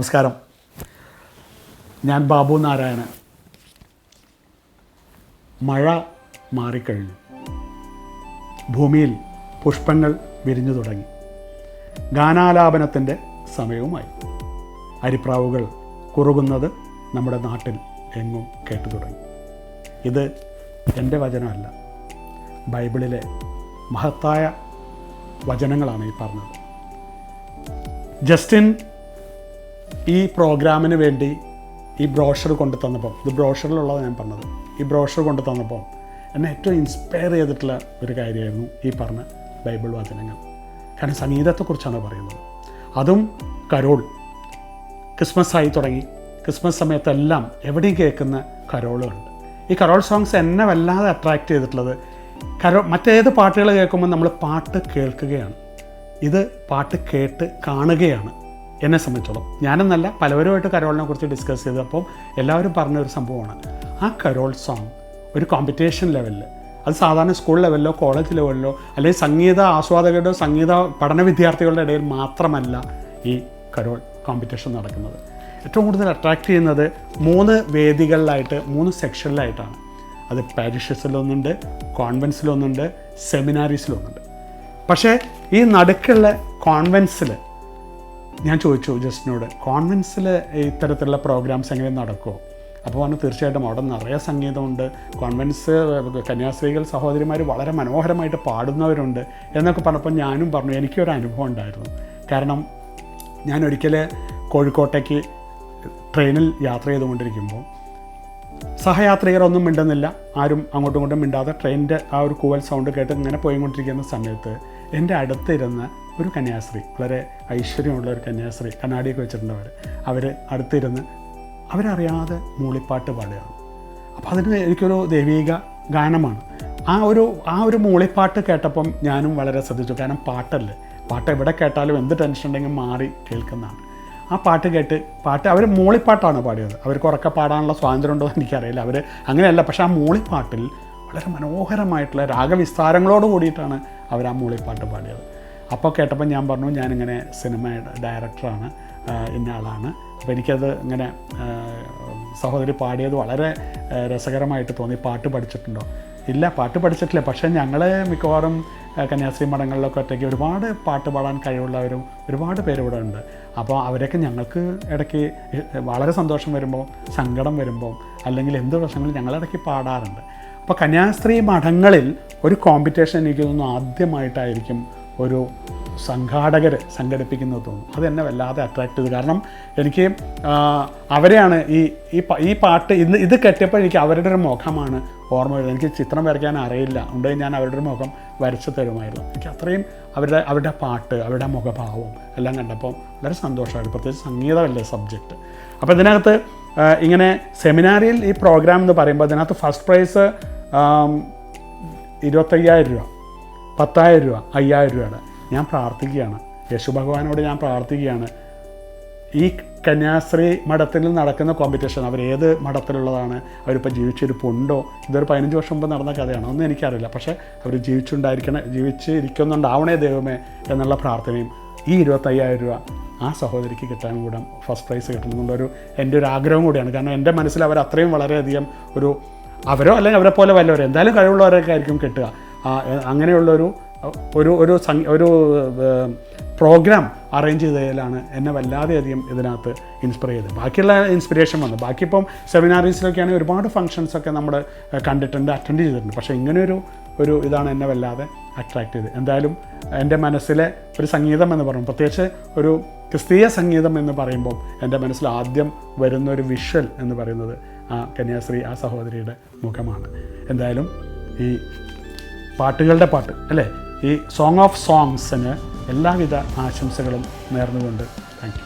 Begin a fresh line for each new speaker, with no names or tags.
നമസ്കാരം. ഞാൻ ബാബു നാരായണൻ. മഴ മാറിക്കഴിഞ്ഞു. ഭൂമിയിൽ പുഷ്പങ്ങൾ വിരിഞ്ഞു തുടങ്ങി. ഗാനാലാപനത്തിൻ്റെ സമയവുമായി. അരിപ്രാവുകൾ കുറുകുന്നത് നമ്മുടെ നാട്ടിൽ എങ്ങും കേട്ടു തുടങ്ങി. ഇത് എൻ്റെ വചനമല്ല, ബൈബിളിലെ മഹത്തായ വചനങ്ങളാണ് ഈ പറഞ്ഞത്. ജസ്റ്റിൻ ഈ പ്രോഗ്രാമിന് വേണ്ടി ഈ ബ്രോഷർ കൊണ്ടു തന്നപ്പം, ഇത് ബ്രോഷറിലുള്ളത് ഞാൻ പറഞ്ഞത്, ഈ ബ്രോഷർ കൊണ്ടു തന്നപ്പം എന്നെ ഏറ്റവും ഇൻസ്പയർ ചെയ്തിട്ടുള്ള ഒരു കാര്യമായിരുന്നു ഈ പറഞ്ഞ ബൈബിൾ വചനങ്ങൾ. കാരണം സംഗീതത്തെക്കുറിച്ചാണ് പറയുന്നത്. അതും കരോൾ. ക്രിസ്മസ് ആയി തുടങ്ങി. ക്രിസ്മസ് സമയത്തെല്ലാം എവിടെയും കേൾക്കുന്ന കരോളുകളുണ്ട്. ഈ കരോൾ സോങ്സ് എന്നെ വല്ലാതെ അട്രാക്റ്റ് ചെയ്തിട്ടുള്ളത്, മറ്റേത് പാട്ടുകൾ കേൾക്കുമ്പോൾ നമ്മൾ പാട്ട് കേൾക്കുകയാണ്, ഇത് പാട്ട് കേട്ട് കാണുകയാണ്. എന്നെ സംബന്ധിച്ചോളം, ഞാനെന്നല്ല പലവരുമായിട്ട് കരോളിനെ കുറിച്ച് ഡിസ്കസ് ചെയ്തപ്പോൾ എല്ലാവരും പറഞ്ഞൊരു സംഭവമാണ്, ആ കരോൾ സോങ് ഒരു കോമ്പറ്റീഷൻ ലെവലിൽ, അത് സാധാരണ സ്കൂൾ ലെവലിലോ കോളേജ് ലെവലിലോ അല്ലെങ്കിൽ സംഗീത ആസ്വാദകരുടെ സംഗീത പഠന വിദ്യാർത്ഥികളുടെ ഇടയിൽ മാത്രമല്ല ഈ കരോൾ കോമ്പറ്റീഷൻ നടക്കുന്നത്. ഏറ്റവും കൂടുതൽ അട്രാക്റ്റ് ചെയ്യുന്നത് 3 വേദികളിലായിട്ട്, 3 സെക്ഷനിലായിട്ടാണ്. അത് പാരിഷസിലൊന്നുണ്ട്, കോൺവെൻസിലൊന്നുണ്ട്, സെമിനാരീസിലൊന്നുണ്ട്. പക്ഷേ ഈ നടുക്കുള്ള കോൺവെൻസിൽ ഞാൻ ചോദിച്ചു ജസ്റ്റിനോട്, കോൺവെൻസിൽ ഇത്തരത്തിലുള്ള പ്രോഗ്രാംസ് എങ്ങനെ നടക്കുമോ? അപ്പോൾ പറഞ്ഞു തീർച്ചയായിട്ടും അവിടെ നിറയെ സംഗീതമുണ്ട്, കോൺവെൻസ് കന്യാസ്ത്രീകൾ സഹോദരിമാർ വളരെ മനോഹരമായിട്ട് പാടുന്നവരുണ്ട് എന്നൊക്കെ പറഞ്ഞപ്പോൾ ഞാനും പറഞ്ഞു എനിക്കൊരു അനുഭവം ഉണ്ടായിരുന്നു. കാരണം ഞാൻ ഒരിക്കൽ കോഴിക്കോട്ടേക്ക് ട്രെയിനിൽ യാത്ര ചെയ്തുകൊണ്ടിരിക്കുമ്പോൾ സഹയാത്രികരൊന്നും മിണ്ടുന്നില്ല, ആരും അങ്ങോട്ടും ഇങ്ങോട്ടും മിണ്ടാതെ ട്രെയിനിൻ്റെ ആ ഒരു കൂവൽ സൗണ്ട് കേട്ട് ഇങ്ങനെ പോയിക്കൊണ്ടിരിക്കുന്ന സമയത്ത് എൻ്റെ അടുത്തിരുന്ന ഒരു കന്യാസ്ത്രീ, വളരെ ഐശ്വര്യമുള്ള ഒരു കന്യാസ്ത്രീ, കണ്ണാടിയൊക്കെ വെച്ചിട്ടുണ്ട് അവർ അടുത്തിരുന്ന് അവരറിയാതെ മൂളിപ്പാട്ട് പാടുകയാണ്. അപ്പോൾ അതിന് എനിക്കൊരു ദൈവീക ഗാനമാണ്. ആ ഒരു മൂളിപ്പാട്ട് കേട്ടപ്പം ഞാനും വളരെ ശ്രദ്ധിച്ചു. കാരണം പാട്ടല്ലേ, പാട്ട് എവിടെ കേട്ടാലും എന്ത് ടെൻഷൻ ഉണ്ടെങ്കിലും മാറി കേൾക്കുന്നതാണ്. ആ പാട്ട് കേട്ട് അവർ മൂളിപ്പാട്ടാണ് പാടിയത്. അവർക്ക് ഉറക്കെ പാടാനുള്ള സ്വാതന്ത്ര്യം ഉണ്ടോ എന്ന് എനിക്കറിയില്ല, അവർ അങ്ങനെയല്ല. പക്ഷേ ആ മൂളിപ്പാട്ടിൽ വളരെ മനോഹരമായിട്ടുള്ള രാഗവിസ്താരങ്ങളോട് കൂടിയിട്ടാണ് അവർ ആ മൂളിപ്പാട്ട് പാടിയത്. അപ്പോൾ കേട്ടപ്പോൾ ഞാൻ പറഞ്ഞു, ഞാനിങ്ങനെ സിനിമയുടെ ഡയറക്ടറാണ്, ഇന്ന ആളാണ്. അപ്പോൾ എനിക്കത് ഇങ്ങനെ സഹോദരി പാടിയത് വളരെ രസകരമായിട്ട് തോന്നി. പാട്ട് പഠിച്ചിട്ടുണ്ടോ? ഇല്ല, പാട്ട് പഠിച്ചിട്ടില്ല. പക്ഷേ ഞങ്ങൾ മിക്കവാറും കന്യാസ്ത്രീ മഠങ്ങളിലൊക്കെ ഒറ്റയ്ക്ക് ഒരുപാട് പാട്ട് പാടാൻ കഴിവുള്ളവരും ഒരുപാട് പേര് ഇവിടെ ഉണ്ട്. അപ്പോൾ അവരൊക്കെ ഞങ്ങൾക്ക് ഇടയ്ക്ക് വളരെ സന്തോഷം വരുമ്പോൾ, സങ്കടം വരുമ്പോൾ, അല്ലെങ്കിൽ എന്ത് പ്രശ്നങ്ങളും ഞങ്ങളിടയ്ക്ക് പാടാറുണ്ട്. അപ്പോൾ കന്യാസ്ത്രീ മഠങ്ങളിൽ ഒരു കോമ്പറ്റീഷൻ എനിക്ക് തോന്നുന്നു ആദ്യമായിട്ടായിരിക്കും ഒരു സംഘാടകർ സംഘടിപ്പിക്കുന്നത് തോന്നുന്നു. അതെന്നെ വല്ലാതെ അട്രാക്റ്റ് ചെയ്തു. കാരണം എനിക്ക് അവരെയാണ് ഈ പാട്ട് ഇത് കെട്ടിയപ്പോൾ എനിക്ക് അവരുടെ ഒരു മുഖമാണ് ഓർമ്മ വരുന്നത്. എനിക്ക് ചിത്രം വരയ്ക്കാൻ അറിയില്ല, ഉണ്ടെങ്കിൽ ഞാൻ അവരുടെ ഒരു മുഖം വരച്ച് തരുമായിരുന്നു. എനിക്ക് അത്രയും അവരുടെ പാട്ട്, അവരുടെ മുഖഭാവം എല്ലാം കണ്ടപ്പോൾ വളരെ സന്തോഷമായിരുന്നു. പ്രത്യേകിച്ച് സംഗീതമല്ലേ സബ്ജക്റ്റ്. അപ്പോൾ ഇതിനകത്ത് ഇങ്ങനെ സെമിനാരിയിൽ ഈ പ്രോഗ്രാം എന്ന് പറയുമ്പോൾ അതിനകത്ത് ഫസ്റ്റ് പ്രൈസ് 25,000 രൂപ, 10,000 രൂപ, 5,000 രൂപയുടെ. ഞാൻ പ്രാർത്ഥിക്കുകയാണ്, യേശു ഭഗവാനോട് ഞാൻ പ്രാർത്ഥിക്കുകയാണ്, ഈ കന്യാസ്ത്രീ മഠത്തിൽ നടക്കുന്ന കോമ്പറ്റീഷൻ അവരേത് മഠത്തിലുള്ളതാണ്, അവരിപ്പോൾ ജീവിച്ചിരിപ്പുണ്ടോ, ഇതൊരു 15 വർഷം മുമ്പ് നടന്ന കഥയാണ്, ഒന്നും എനിക്കറിയില്ല. പക്ഷേ അവർ ജീവിച്ചിരിക്കുന്നുണ്ടാവണേ ദൈവമേ എന്നുള്ള പ്രാർത്ഥനയും ഈ 25,000 രൂപ ആ സഹോദരിക്ക് കിട്ടാൻ കൂടെ ഫസ്റ്റ് പ്രൈസ് കിട്ടണമെന്നുള്ളൊരു എൻ്റെ ഒരു ആഗ്രഹം കൂടിയാണ്. കാരണം എൻ്റെ മനസ്സിൽ അവർ അത്രയും വളരെയധികം അവരോ അല്ലെങ്കിൽ അവരെ പോലെ വല്ലവരോ എന്തായാലും കഴിവുള്ളവരൊക്കെ ആയിരിക്കും കിട്ടുക. അങ്ങനെയുള്ളൊരു ഒരു പ്രോഗ്രാം അറേഞ്ച് ചെയ്തതിലാണ് എന്നെ വല്ലാതെയധികം ഇതിനകത്ത് ഇൻസ്പയർ ചെയ്തത്. ബാക്കിയുള്ള ഇൻസ്പിറേഷൻ വന്നു. ബാക്കിയിപ്പം സെമിനാറീസിലൊക്കെയാണെങ്കിൽ ഒരുപാട് ഫങ്ഷൻസൊക്കെ നമ്മൾ കണ്ടിട്ടുണ്ട്, അറ്റൻഡ് ചെയ്തിട്ടുണ്ട്. പക്ഷേ ഇങ്ങനെയൊരു ഇതാണ് എന്നെ വല്ലാതെ അട്രാക്റ്റ് ചെയ്തത്. എന്തായാലും എൻ്റെ മനസ്സിലെ ഒരു സംഗീതം എന്ന് പറയുമ്പോൾ, പ്രത്യേകിച്ച് ഒരു ക്രിസ്തീയ സംഗീതം എന്ന് പറയുമ്പോൾ എൻ്റെ മനസ്സിൽ ആദ്യം വരുന്നൊരു വിഷ്വൽ എന്ന് പറയുന്നത് ആ കന്യാസ്ത്രീ, ആ സഹോദരിയുടെ മുഖമാണ്. എന്തായാലും ഈ പാട്ടുകളുടെ പാട്ട് അല്ലേ, ഈ സോങ് ഓഫ് സോങ്സിന് എല്ലാവിധ ആശംസകളും നേർന്നുകൊണ്ട് താങ്ക് യു.